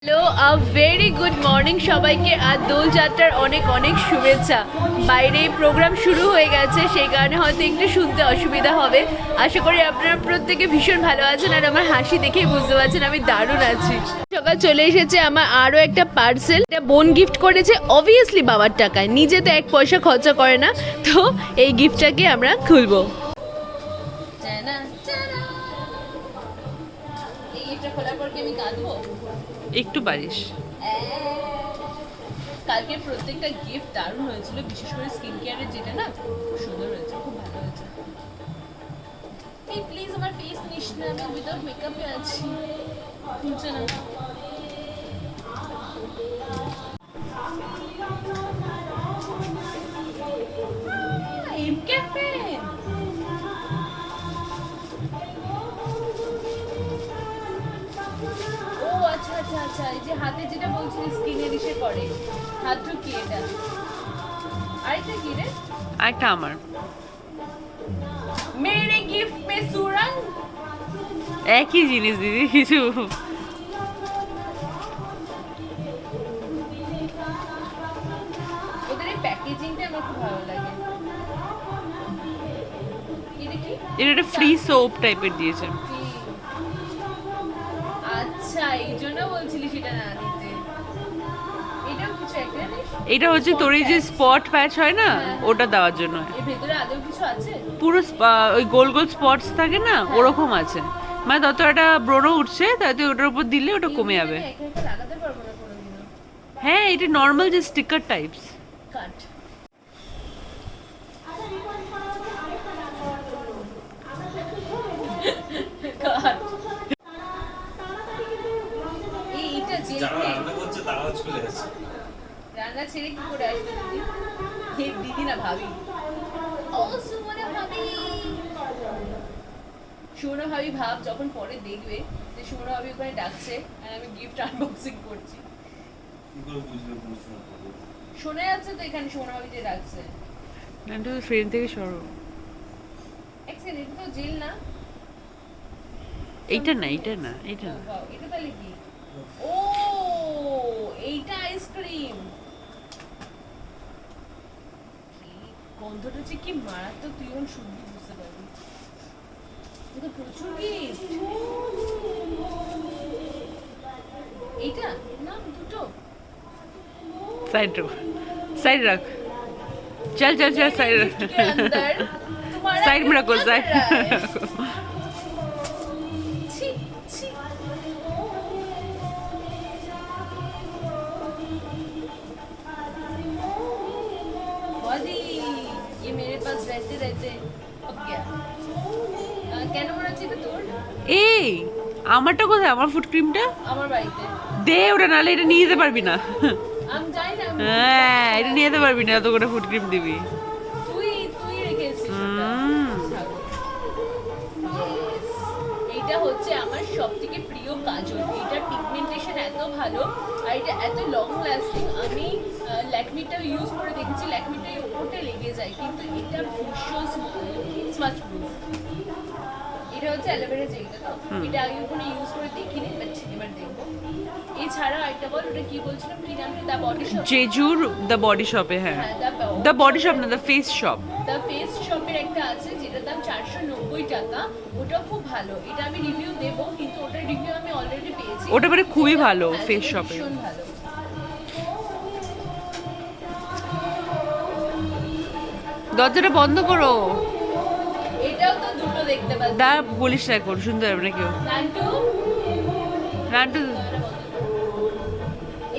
Hello very good morning সবাইকে। আর দোলযাত্রার অনেক অনেক শুভেচ্ছা। বাইরে প্রোগ্রাম শুরু হয়ে গেছে, সেই কারণে হয়তো একটু শুনতে অসুবিধা হবে। আশা করি আপনারা প্রত্যেকে ভীষণ ভালো আছেন, আর আমার হাসি দেখেই বুঝতে পারছেন আমি দারুণ আছি। সকাল চলে এসেছে আমার আরও একটা পার্সেল। এটা বোন গিফট করেছে, অবভিয়াসলি বাবার টাকায়, নিজে তো এক পয়সা খরচা করে না। তো এই গিফটটাকে আমরা খুলবো। এই গিফটটা খোলার পর কি আমি কাঁদবো? একটু পারিস। কালকে প্রত্যেকটা গিফট দারুণ হয়েছিল, বিশেষ করে স্কিন কেয়ারের যেটা না খুব সুন্দর হয়েছে, খুব ভালো হয়েছে। এই প্লিজ আমার ফেস নিস না, আমি উইদাউট মেকআপে আছি। খুলছে না। আচ্ছা আচ্ছা আচ্ছা, এই যে হাতে যেটা বলছিলি স্কিনের ইসে করে, হাতটা কি এটা? আরেকটা কি রে? আরেকটা আমার। মেরে গিফট মে সুরঙ্গ। একই জিনিস দিদি, কিছু ওদের এই প্যাকেজিংটা আমার খুব ভালো লাগে। কি দেখি? এটা একটা ফ্রি সোপ টাইপের দিয়েছে। আচ্ছা, এই জন্য বলছিলি সেটা না দিতে। এটাও কিছু একটা এটা হচ্ছে তোর এই যে স্পট প্যাচ হয় না, ওটা দেওয়ার জন্য। এর ভেতরে আদৌ কিছু আছে? পুরো ওই গোল গোল স্পটস থাকে না, ওরকম আছে। মানে তত একটা ব্রণ উঠছে, তাই তুই ওটার উপর দিলে ওটা কমে যাবে। একা একা লাগাতে পারবো না কোনোদিনও। হ্যাঁ, এটা নর্মাল যে স্টিকার টাইপস। কাট। কাট। এইটা যে রান্না করছে তারাও চলে আসে। রান্না ছেড়ে কি করে আসবে দিদি? হে দিদি না, ভাবি। ও সুমনা ভাবি। সুমনা ভাবি ভাব যখন পরে দেখবে যে সুমনা ভাবি ওখানে ডাকছে আর আমি গিফট আনবক্সিং করছি। কি করে বুঝবে বুঝবে না? শোনা যাচ্ছে তো এখানে সুমনা ভাবি যে ডাকছে। একটু ফ্রেম থেকে সরো। এক সেকেন্ড, এটা তো জেল না? এইটা না, এটা না, এটা না। বাহ, এটা তাহলে কি? ও, এইটা আইসক্রিম। গন্ধটা যে কি মারাত্মক, তুই এখন শুদ্ধ বুঝতে পারবি। এটা প্রচুর গিফট। এইটা না, দুটো সাইড রাখ, সাইড রাখ। চল চল চল, সাইড রাখ। गिफ्ट के अंदर तुम्हारा साइड में गिफ्ट रखो, क्या साइड कर रहा है? छी, छी। बॉडी, ये मेरे पास रहते रहते अब गया। কেন মনে হচ্ছে এটা তোর? এই আমারটা কোথায়? আমার ফুট ক্রিমটা আমার বাড়িতে। দে ওটা, নাহলে এটা নিয়ে যেতে পারবি না। আমি জানি না। হ্যাঁ, এটা নিয়ে যেতে পারবি না, এত করে ফুট ক্রিম দিবি। তুই তুই রেখেছিস ওটা। ছাড়ো। Yes. এইটা হচ্ছে আমার সবথেকে প্রিয় কাজল। এটার পিগমেন্টেশন এত ভালো আর এটা এত লং লাস্টিং। আমি ল্যাকমিটা ইউজ করে দেখেছি, ল্যাকমিটা ওপরটা লেগে যায়, কিন্তু এটা ভীষণ স্মাচ প্রুফ। এটা হচ্ছে অ্যালোভেরা জেলটা, তো এটা আগে কখনো ইউজ করে দেখিনি, বাট এবার দেখবো। এছাড়া একটা বল, ওটা কি বলছিলাম, কি নাম? The body shop. জেজুর দ্য বডি শপে। হ্যাঁ, হ্যাঁ, দ্য বডি শপ না, the face shop. The face শপের একটা আছে যেটার দাম 490 টাকা। ওটাও খুব ভালো। এটা আমি রিভিউ দেব, কিন্তু ওটার রিভিউ আমি অলরেডি পেয়েছি। ওটা মানে খুবই ভালো হ্যাঁ, ফেস এটা শপে। ভীষণ ভালো। দরজাটা বন্ধ করো। এটাও তো দুটো দেখতে পাচ্ছি। দা বলিস না, এখন শুনতে পারবে না কেউ। নান্টু, রান্টু,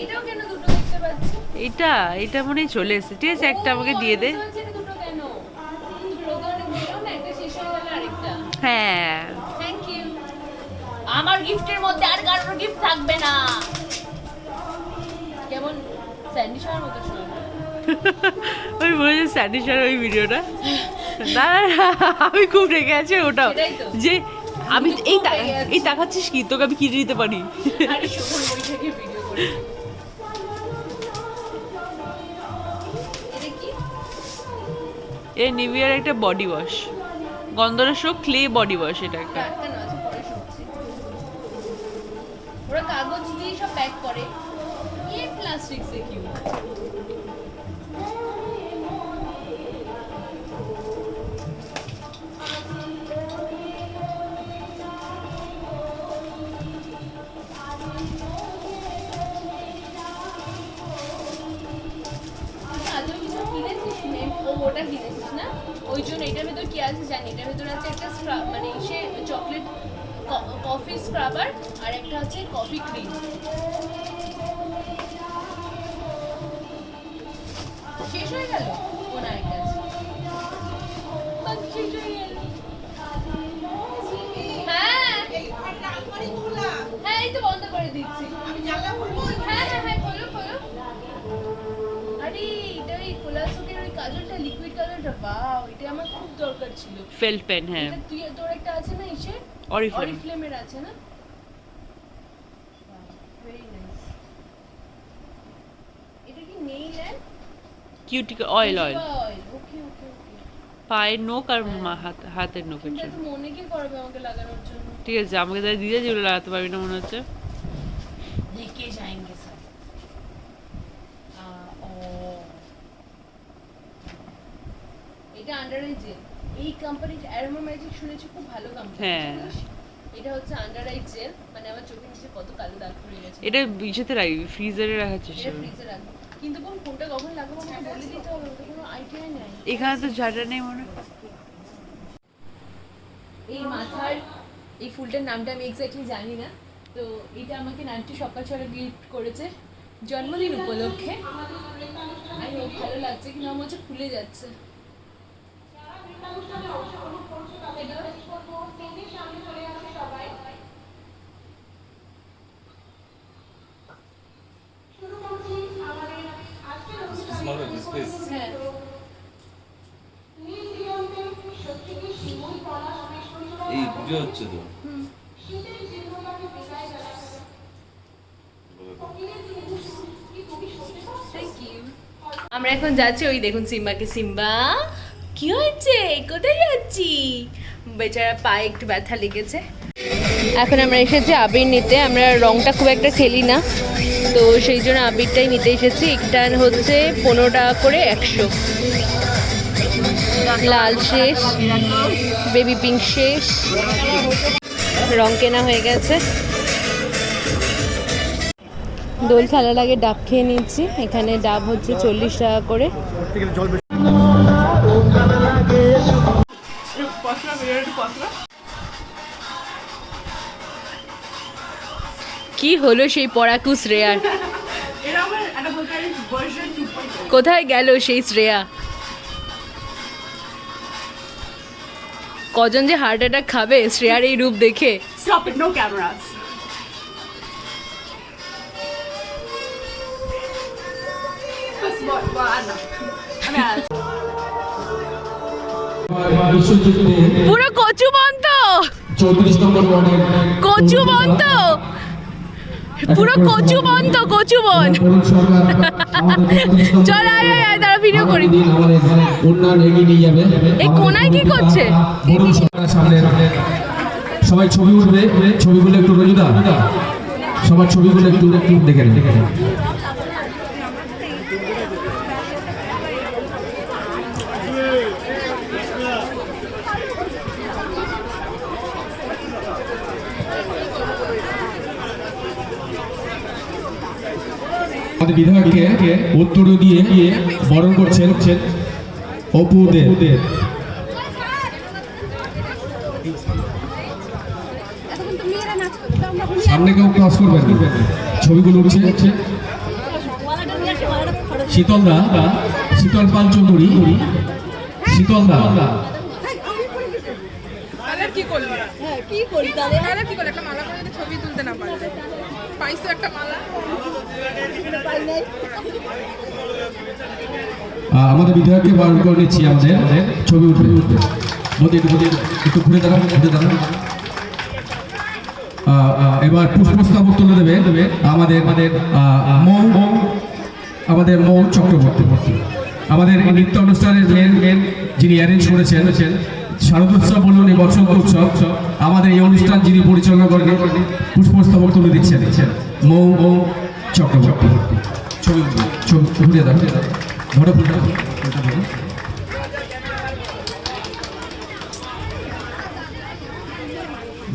এটাও কেন দুটো দেখতে পাচ্ছি? এটা এটা মনে হয় চলে এসেছে। ঠিক আছে, একটা আমাকে দিয়ে দে। ও, বুঝতে পারছি এটা দুটো কেন। তুমি রোদে অনেক দিও না, একটা শেষ হয়ে গেল আরেকটা। হ্যাঁ, থ্যাংক ইউ। আমার গিফটের মধ্যে আর কারোর গিফট থাকবে না। কেমন স্যান্ডি শাওয়ার মতো শোনা? ওই মনে হচ্ছে স্যাটিসফাই ওই ভিডিওটা। না না, আমি খুব রেগে আছি ওটা, সেটাই তো। যে আমি তুই এই খুব রেগে আছিস। এই তাকাচ্ছিস কি, তোকে আমি কিনে দিতে পারি। আরে শোভন বৈশাখী ভিডিও করে। এটা কি? এ নিভিয়ার একটা বডি ওয়াশ, গন্ধরাসক ক্লে বডি ওয়াশ। এটা একটা টাটকা না আছে, পরে শুনছি। ওরা কাগজ দিয়ে সব पैक करे ये प्लास्टिक से क्यों ওটা কিনেছিস না ওই জন্য এটার ভেতর কি আছে জানি এটার ভেতর আছে একটা স্ক্রাব মানে সে চকলেট কফি স্ক্রাবার আর একটা আছে কফি ক্রিম শেষ হয়ে গেল কোন আরেকটা আছে শেষ হয়ে গেল হ্যাঁ হ্যাঁ এই তো বন্ধ করে দিচ্ছি হ্যাঁ হ্যাঁ হ্যাঁ খোলো খোলো আরে এটা ওই কোলাসোকের ওই কাজলটা লিকুইড কালারটা বাও এটা আমার খুব দরকার ছিল ফেল্ট পেন হ্যাঁ এটা তুই তোর একটা আছে না ইসে অরিফ্লেম অরিফ্লেমের আছে না ভেরি নাইস এটা কি নেইল কিউটিকল অয়েল ওকে ওকে ওকে পায়ের নোক আর হাতের নোকের কিন্তু জন্য তো মনে কি করবে আমাকে লাগানোর জন্য ঠিক আছে আমাকে তাহলে দিদা যেগুলো লাগাতে পারবি না মনে হচ্ছে लेके जाएंगे सब এটা আন্ডার আই জেল এই কোম্পানিটা অ্যারোমা ম্যাজিক শুনেছি খুব ভালো কোম্পানি হ্যাঁ। এটা হচ্ছে আন্ডার আই জেল মানে আমার চোখের নিচে কত কালো দাগ পড়ে গেছে এটা ইসেতে রাখবি ফ্রিজারে রাখার চেষ্টা এটা করবি ফ্রিজে রাখবো কিন্তু কোনটা কখন লাগাবো আমাকে বলে দিতে হবে ওটা কোনো আইডিয়া নেই এখানে তো ঝাঁটা নেই মনে হয়। এই মাথার এই ফুলটার নামটা আমি এক্স্যাক্টলি জানি না তো এটা আমাকে নান্টি সকাল সকালে গিফট করেছে জন্মদিন উপলক্ষে আমি খুব ভালো লাগছে কিন্তু আমার হচ্ছে খুলে যাচ্ছে স্মল স্পেস হ্যাঁ এই পুজো হচ্ছে তো থ্যাংক ইউ আমরা এখন যাচ্ছি ওই দেখুন সিম্বাকে সিম্বা কি হয়েছে কোথায় যাচ্ছি বেচারা পায়ে একটু ব্যথা লেগেছে এখন আমরা এসেছি আবির নিতে আমরা রংটা খুব একটা খেলি না তো সেই জন্য আবিরটাই নিতে এসেছি একটা হচ্ছে 15 টাকা করে 100 লাল শেষ বেবি পিঙ্ক শেষ রং কেনা হয়ে গেছে দোল খেলার আগে ডাব খেয়ে নিচ্ছি এখানে ডাব হচ্ছে 40 টাকা করে কি হলো সেই পড়াকু শ্রেয়ার কোথায় গেল সেই শ্রেয়া কজন যে হার্ট অ্যাটাক খাবে শ্রেয়ার এই রূপ দেখে Stop it, no cameras. পুরো কচু বন্ত 34 নম্বর ওয়ার্ডের কচু বন্ত পুরো কচু বন্ত কচু বন চল আয় আয় আয় দাঁড়া ভিডিও করি আমাদের উন্নয়ন এগিয়ে নিয়ে যাবে এই কোনায় কি করছে বরুণ সরকার সামনে সবাই ছবি উঠবে ছবিগুলো একটু রোজুদা সবার ছবিগুলো একটু দেখে নিন আমাদের বিধায়ককে উত্তর দিয়ে বরণ করছেন অপু দে সামনে কেউ ক্রস করবেন ছবিগুলো উঠছে শীতলদা শীতল পাল চৌধুরী শীতলদা কি করলি কি করি তাহলে কি করলি একটা মালা করে যদি ছবি তুলতে না পারলে পাইছো একটা মালা আমাদের বিধায়ককে বারণ করে নিচ্ছি আমাদের ছবি উঠবে মোদি একটু ঘুরে দাঁড়ান এবার পুষ্পস্তবক তুলে দেবে আমাদের মৌ চক্রবর্তী আমাদের নৃত্য অনুষ্ঠানের মেন যিনি অ্যারেঞ্জ করেছেন শারদোৎসব বলুন এই বসন্ত উৎসব আমাদের এই অনুষ্ঠান যিনি পরিচালনা করেন পুষ্পস্তবক তুলে দিচ্ছেন মৌ চক্রবর্তী। ছবি ঘুরিয়ে দাও, ধরো ফুলটা,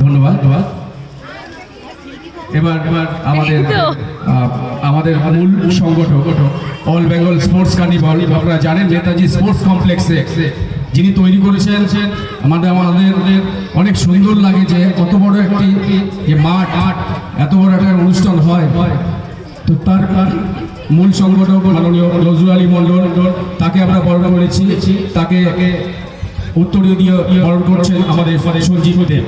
ধন্যবাদ। এবার আমাদের আমাদের মূল সংগঠক অল বেঙ্গল স্পোর্টস কার্নিভাল, আপনারা জানেন নেতাজি স্পোর্টস কমপ্লেক্সে যিনি তৈরি করেছেন, আমাদের অনেক সুন্দর লাগে যে কত বড় একটি যে মাঠ, এত বড় একটা অনুষ্ঠান হয়। তো তার মূল সংগঠক মাননীয় নজরুল আলী মণ্ডল, তাকে আমরা বরণ করেছি। তাকে উত্তরীয় দিয়ে বরণ করছেন আমাদের সঞ্জীব দেব।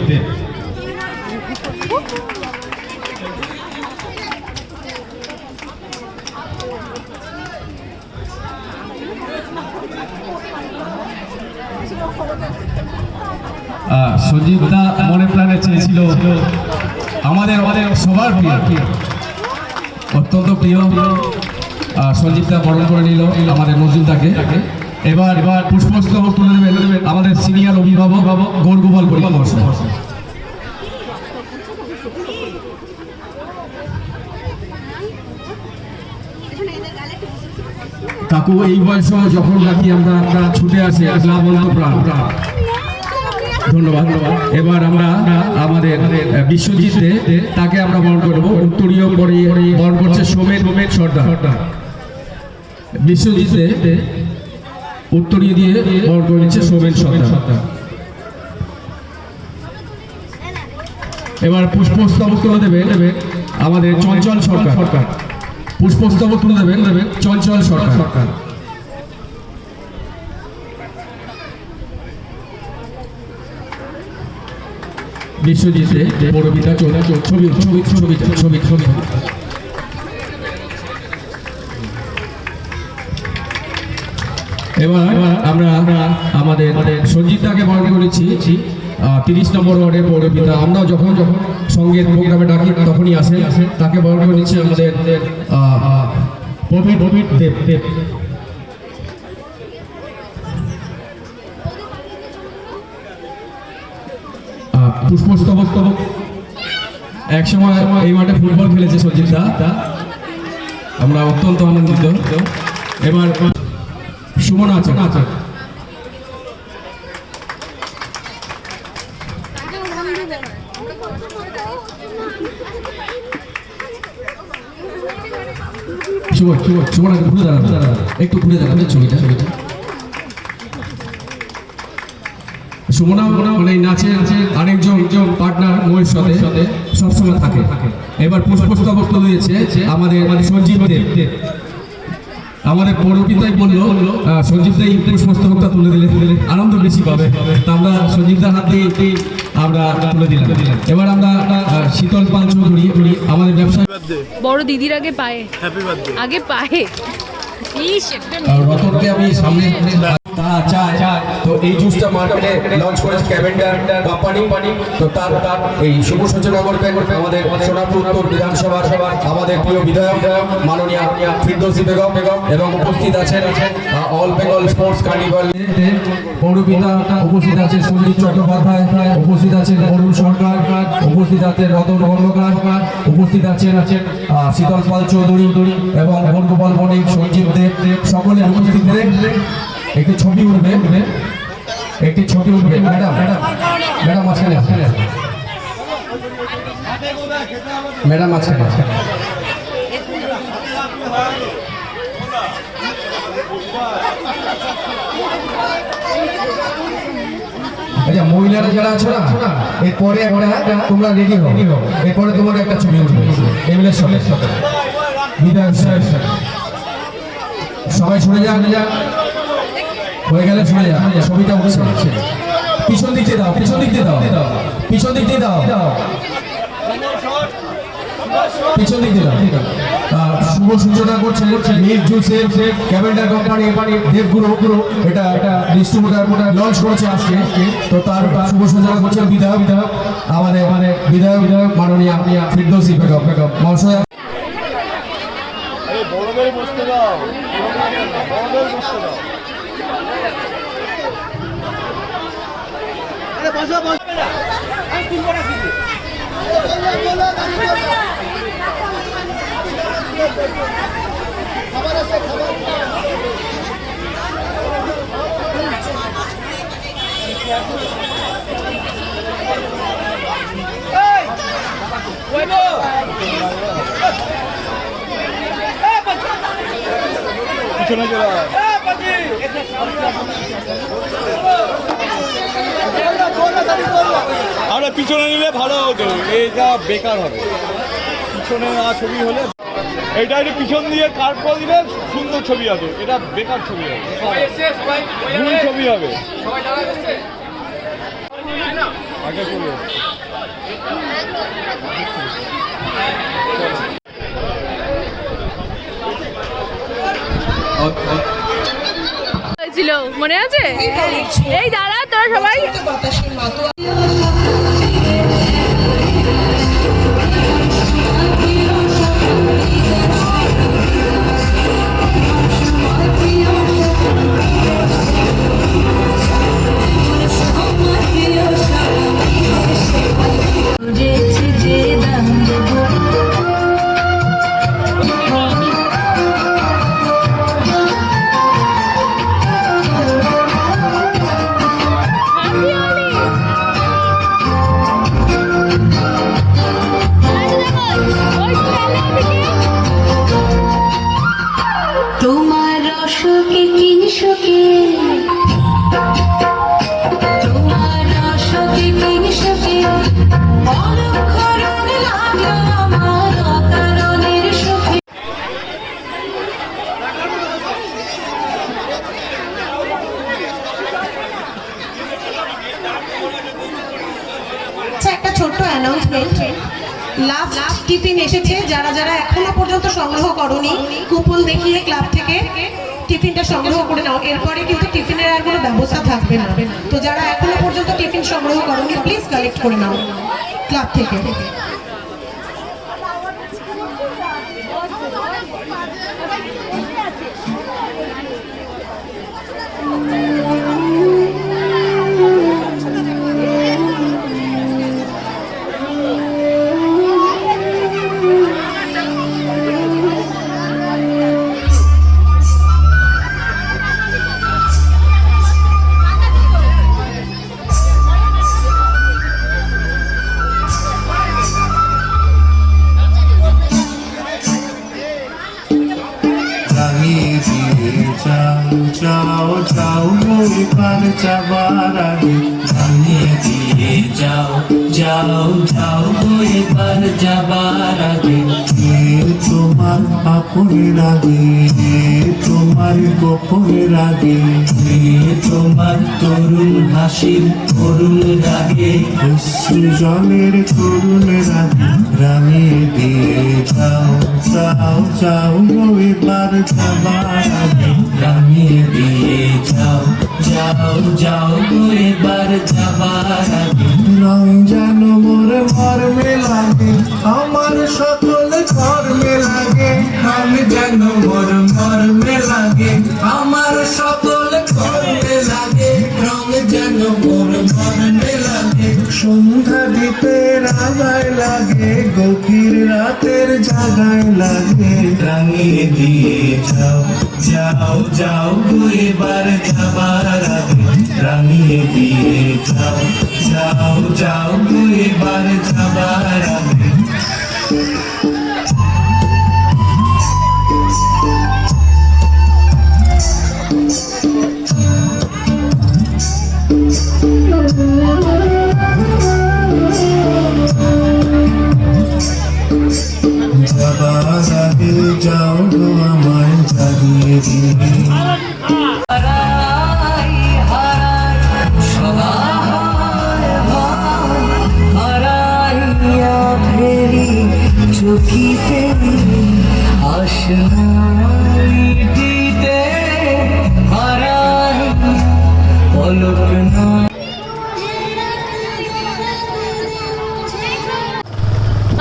সঞ্জীব দা মনে প্রাণে চেয়েছিল আমাদের সবার প্রিয়, অত্যন্ত প্রিয় সঞ্জীব দা বরণ করে নিল আমাদের নজরুল দাকে। এবার পুষ্পস্তবক তুলে দেবেন আমাদের সিনিয়র অভিভাবক গৌরগোপাল পরিবার মহাশয়। কাকু এই বয়স যখন নাকি আমরা ছুটে আসি ক্লাবন্ত প্রাণ। ধন্যবাদ। এবার আমরা আমাদের বিশ্বজিৎ তাকে আমরা বরণ করবো। উত্তরীয় পরে বরণ করছে সোমেন সর্দার। বিশ্বজিৎ উত্তরীয় দিয়ে বরণ করে নিচ্ছে সোমেন সর্দার। এবার পুষ্পস্তবক তুলে দেবেন আমাদের চঞ্চল সরকার। পুষ্পস্তবক তুলে দেবেন চঞ্চল সরকার। বিশ্বজিৎ পৌরপিতা ছবি। এবার আমরা আমাদের সঞ্জিতাকে বরণ করেছি 30 নম্বর ওয়ার্ডের পৌরপিতা। আমরা যখন সঙ্গীত প্রোগ্রামে ডাকি তখনই আসে। তাকে বরণ করে নিচ্ছে আমাদের প্রবীর দেব। পুষ্পস্তবক একসময় এই মাঠে ফুটবল খেলেছে সঞ্জিত দা, আমরা অত্যন্ত আনন্দিত। এবার সুমন আছে সুমন ঘুরে দাঁড়ানো, একটু ঘুরে দাঁড়ানো ছবিটা। সুমনা মানে নাচে আরেকজন পার্টনার মহের সাথে সবসময় থাকে। এবার পুষ্পস্তবক তুলে দিয়েছে আমাদের সঞ্জীব দেব। আমাদের পৌরপিতাই বললো সঞ্জীব দাই পুষ্পস্তবকটা তুলে দিলে আনন্দ বেশি পাবে। তা আমরা সঞ্জীবদার হাত দিয়ে আমরা তুলে দিলাম। এবার আমরা শীতল পাল চৌধুরী আমাদের ব্যবসায়ী বড় দিদির আগে পায়ে, আগে পায়ে। রতনকে আমি সামনে তো এই জুসটা মার্কেটে লঞ্চ করেছে ক্যাভেন্ডার কোম্পানি। তো তার এই শুভ সূচনা করবেন আমাদের সোনারপুর উত্তর বিধানসভার আমাদের প্রিয় বিধায়ক মাননীয় ফিরদৌসী বেগম এবং উপস্থিত আছেন অল বেঙ্গল স্পোর্টস কার্নিভাল পৌরপিতা, উপস্থিত আছেন সুনীল চট্টোপাধ্যায়, উপস্থিত আছেন অরুণ সরকার, উপস্থিত আছেন রতন কর্মকার, উপস্থিত আছেন শীতল পাল চৌধুরী এবং গৌরগোপাল বণিক, সঞ্জীব দেব, সকলে উপস্থিত। একটি ছবি উঠবে ম্যাডাম মাঝখানে ম্যাডাম মাঝখানে। আচ্ছা মহিলারা যারা আছে না, এরপরে একটা তোমরা রেডি হও, এরপরে তোমার একটা ছবি উঠবে এমএলএর সাথে, বিধায়ক সাহেব। সবাই সরে যান, হয়ে গেলে সরে যান। ছবিটা উঠছে, পিছন দিক দিয়ে দাও, পিছন দিক দিয়ে দাও, পিছন দিক দিয়ে দাও, পিছন দিক দিয়ে দাও। শুভ সূচনা করছে মিল্ক জুসের ক্যাভেন্ডার কোম্পানি দেবগুরু, এটা ডিস্ট্রিবিউটার লঞ্চ করেছে আজকে। তো তার শুভ সূচনা করছেন বিধায়ক আমাদের বিধায়ক মাননীয় ফিরদৌসী বেগম মহাশয়। বড়দের বসতে দাও, বড়দের বসতে দাও। আরে বসো বসো না, আমি তিন বড় পিছনে চলে আয়। আরে পিছনে নিলে ভালো হতো, এইটা বেকার হবে। পিছনে না ছবি হলে এটা একটু পিছন দিয়ে কাট করে দিলে সুন্দর ছবি হবে, এটা বেকার ছবি হবে, ভুল ছবি হবে। আগে চলে হয়েছিল মনে আছে? এই দাঁড়া তোরা সবাই তোমার রসকে কিনসকে, তোমার রসকে কিনসকে অলক্ষরণ লাগলো আমার অকারণের সুখে। একটা ছোট্ট অ্যানাউন্সমেন্ট, লাস্ট টিফিন এসেছে, যারা যারা এখনো পর্যন্ত সংগ্রহ করনি কুপন দেখিয়ে ক্লাব থেকে টিফিনটা সংগ্রহ করে নাও। এরপরে কিন্তু টিফিনের আর কোনো ব্যবস্থা থাকবে না, তো যারা এখনো পর্যন্ত টিফিন সংগ্রহ করনি প্লিজ কালেক্ট করে নাও ক্লাব থেকে। যাও যাও ওই পার যাবার আগে, জানিয়ে দিয়ে যাও যাও যাও ওই পার যাবার আগে। কে তোমার আপনের আগে, তোমার গোপনের আগে, কে তোমার তরুণ হাসির করুণ রাগে, অশ্রু জলের করুণের আগে, রাঙিয়ে দিয়ে যাও যাও যাও ওই পার যাবার আগে, রাঙিয়ে দিয়ে যাও যাও যাও এবার যাবার আগে। রং যেন মোর মর্মে লাগে, আমার সকল কর্মে লাগে, রং যেন মোর মর্মে লাগে, আমার সকল কর্মে লাগে, রং যেন মোর মর্মে লাগে। সন্ধ্যা দ্বীপের আগায় লাগে, গভীর রাতের জাগায় লাগে, রাঙিয়ে দিয়ে যাও যাও যাও এবার যাবার আগে, রাঙিয়ে দিয়ে যাও যাও যাও এবার যাবার আগে। যাবার আগে যাও গো আমায় জাগিয়ে দিয়ে। চোখিতে আসনাইটিতে হারাই পলক না।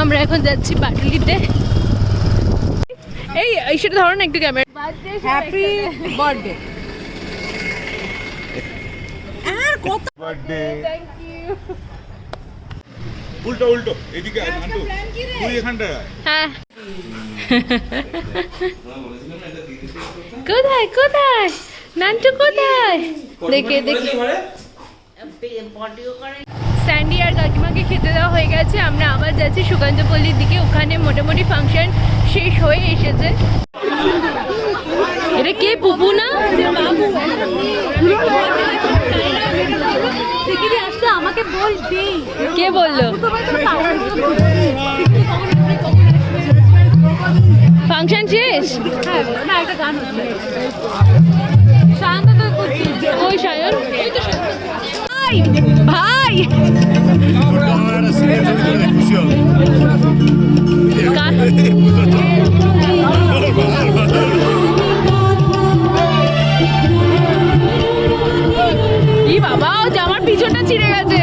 আমরা এখন যাচ্ছি পাটুলিতে। এই সেটা ধরো না একটু camera. Happy birthday. Birthday. Thank you. উল্টো উল্টো এদিকে আয়, নান্টু তুই এখানটায় আয়। হ্যাঁ কোথায় কোথায় নান্টু কোথায়? দেখে দেখে স্যান্ডি আর কাকিমাকে খেতে দেওয়া হয়ে গেছে। আমরা আবার যাচ্ছি সুকান্তপল্লির দিকে, ওখানে মোটামুটি ফাংশন শেষ হয়ে এসেছে। এটা কে পুপু না? আমাকে বলবি কে বললো? ফাংশন শেষ? ওই সায়ন ভাই ই বাবা, জামার পিছনটা ছিঁড়ে গেছে।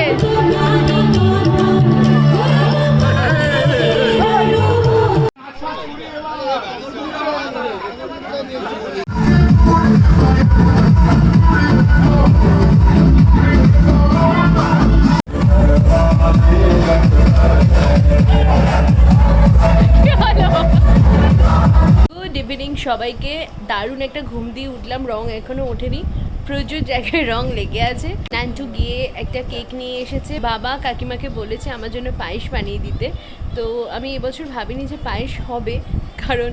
গুড ইভিনিং সবাইকে। দারুণ একটা ঘুম দিয়ে উঠলাম, রং এখনো ওঠেনি, প্রচুর জায়গায় রং লেগে আছে। নান্টু গিয়ে একটা কেক নিয়ে এসেছে, বাবা কাকিমাকে বলেছে আমার জন্য পায়েস বানিয়ে দিতে। তো আমি এবছর ভাবিনি যে পায়েস হবে, কারণ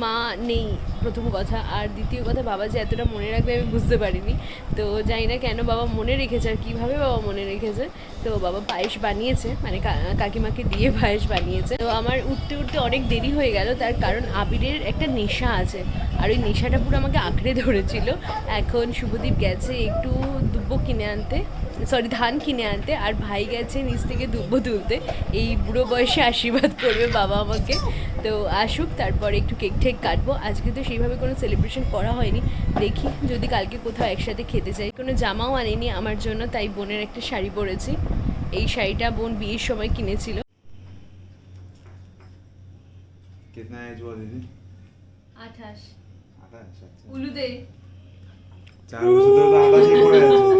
মা নেই প্রথম কথা, আর দ্বিতীয় কথা বাবা যে এতটা মনে রাখবে আমি বুঝতে পারিনি। তো জানি না কেন বাবা মনে রেখেছে আর কীভাবে বাবা মনে রেখেছে। তো বাবা পায়েস বানিয়েছে, মানে কাকিমাকে দিয়ে পায়েস বানিয়েছে। তো আমার উঠতে উঠতে অনেক দেরি হয়ে গেল, তার কারণ আবিরের একটা নেশা আছে, আর ওই নেশাটা পুরো আমাকে আঁকড়ে ধরেছিল। এখন শুভদীপ গেছে একটু দুব্বো কিনে আনতে, সরি ধান কিনে আনতে, আর ভাই গেছে নিচ থেকে দুব্বো তুলতে। এই বুড়ো বয়সে আশীর্বাদ করবে বাবা আমাকে। তো আসুক, তারপরে একটু কেক ঠেক কাটবো। আজকে তো সেইভাবে কোনো সেলিব্রেশন করা হয়নি, দেখি যদি কালকে কোথাও একসাথে খেতে চাই। কোনো জামাও আনিনি আমার জন্য, তাই বোনের একটা শাড়ি পরেছি। এই শাড়িটা বোন বিয়ের সময় কিনেছিল। कितना एज हुआ दीदी? 28 28 अच्छा উলুদে 4 বছর তো 28 পড়ে আছে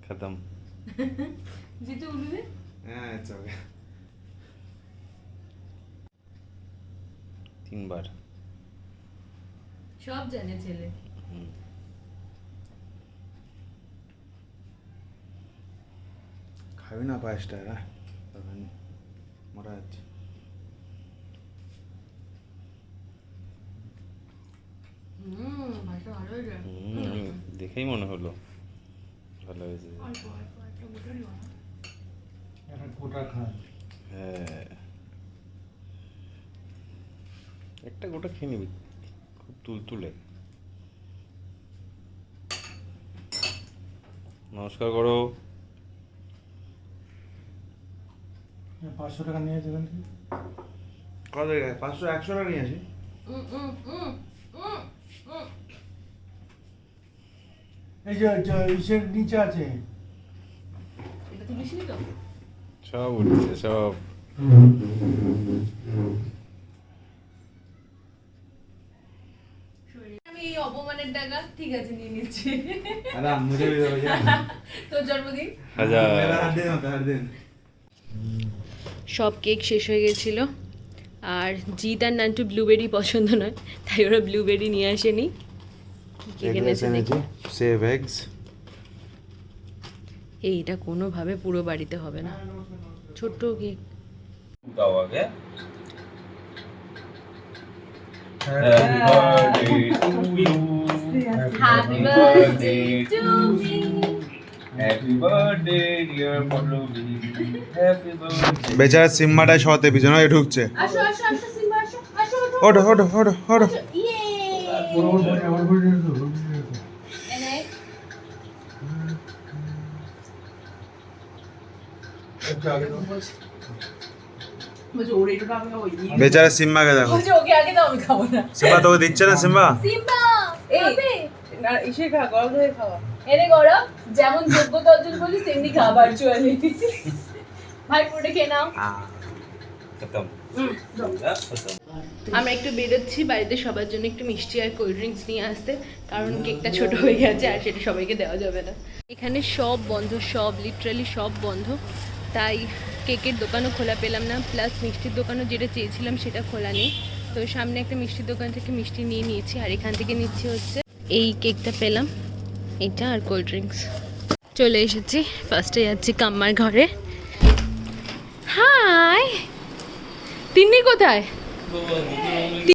खत्म জিতু উলুদে হ্যাঁ ইটস ওকে 3 বার সব জানে ছেলে। খাবি না পায়েসটা? হ্যাঁ মরা যাচ্ছে। ভাষা ভালো হয়েছে, দেখেই মনে হলো ভালো হয়েছে। হ্যাঁ একটা গোটা খেয়ে নিবি, খুব তুলতুলে। নমস্কার করো। 500 টাকা নিয়ে যেতেন কত 500 100 টাকা নিয়ে আসি। এই যে ইসের নিচে আছে এটা তুলিসনি তো? সব উঠছে সব। আমি এই অপমানের টাকা ঠিক আছে নিয়ে নিচ্ছি। अरे मुझे भी दो भैया। তোর জন্মদিন। मेरा हर दिन সব কেক শেষ হয়ে গেছিলো, আর জিৎ আর নান্টু ব্লুবেরি পছন্দ নয়, তাই ওরা ব্লুবেরি নিয়ে আসেনি। কি কিনেছে দেখি? सेव एग्स। এইটা কোনোভাবে পুরো বাড়িতে হবে না, ছোট্ট কেক। दाओगे happy birthday to you Happy birthday to me. Happy birthday dear Pallavi happy birthday. বেচারা সিম্মাটা শতে পিছনে ঢুকছে। আসো আসো আসো সিম্বা আসো আসো ওঠো ওঠো ওঠো ওঠো। ইয়ে এনে বেচারা সিম্মাকে দেখো। বলছে ওকে আগে দাও, আমি খাবো না। সিম্বা তোকে দিচ্ছে না সিম্বা? সিম্বা খাবে? না ইসে খা গরম হয়ে খাওয়া এনে গরম, যেমন যোগ্যতা অর্জন করলি তেমনি খা ভার্চুয়ালি। ভাই পুরোটা খেয়ে নাও। खत्म। আমরা একটু বেরোচ্ছি বাড়িতে সবার জন্য একটু মিষ্টি আর কোল্ড ড্রিঙ্কস নিয়ে আসতে, কারণ কেকটা ছোট হয়ে গেছে আর সেটা সবাইকে দেওয়া যাবে না। এখানে সব বন্ধ, সব লিটারালি সব বন্ধ, তাই কেকের দোকানও খোলা পেলাম না, প্লাস মিষ্টির দোকানও যেটা চেয়েছিলাম সেটা খোলা নেই। তো সামনে একটা মিষ্টির দোকান থেকে মিষ্টি নিয়ে নিয়েছি, আর এখান থেকে নিচ্ছি হচ্ছে এই কেকটা পেলাম, এটা আর কোল্ড ড্রিঙ্কস। চলে এসেছি, ফার্স্টে যাচ্ছি কাম্মার ঘরে। হাই, তিন্নি কোথায়?